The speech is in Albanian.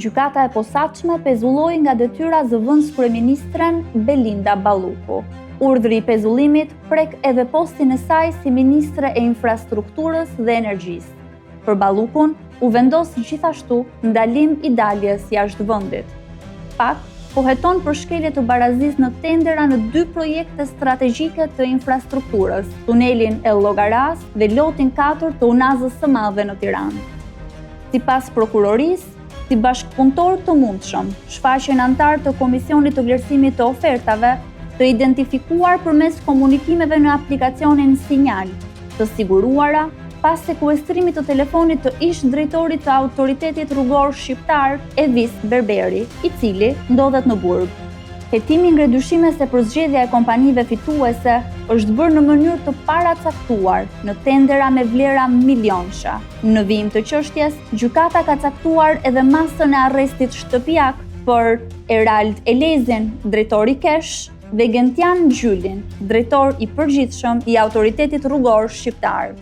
gjykata e posaçme pezulloi nga detyra zëvendës kryeministren Belinda Balluku. Urdhri i pezullimit prek edhe postin e saj si ministre e infrastrukturës dhe energjisë. Për Ballukun u vendos gjithashtu ndalim i daljes jashtë vendit. Pak poheton për shkelje të barazisë në tendera në 2 projekte strategjike të infrastrukturës, tunelin e Llogaras dhe lotin 4 të Unazës së Madhe në Tiranë. Sipas prokurorisë, si bashkëpunëtor të mundshëm, shfaqen antar të Komisionit të Vlerësimit të Ofertave, të identifikuar përmes komunikimeve në aplikacionin Sinjal, të siguruara pas sekuestrimit të telefonit të ish drejtorit të Autoritetit Rrugor Shqiptar, Evis Berberi, i cili ndodhet në Burg. Hetimi ngre dyshime se përzgjedhja e kompanive fituese është bërë në mënyrë të paracaktuar në tendera me vlera milionësha. Në vijim të çështjes, gjykata ka caktuar edhe masën e arrestit shtëpiak për Erald Elezin, drejtor i Kesh, dhe Gentian Gjylin, drejtor i përgjithshëm i Autoritetit Rrugor Shqiptar.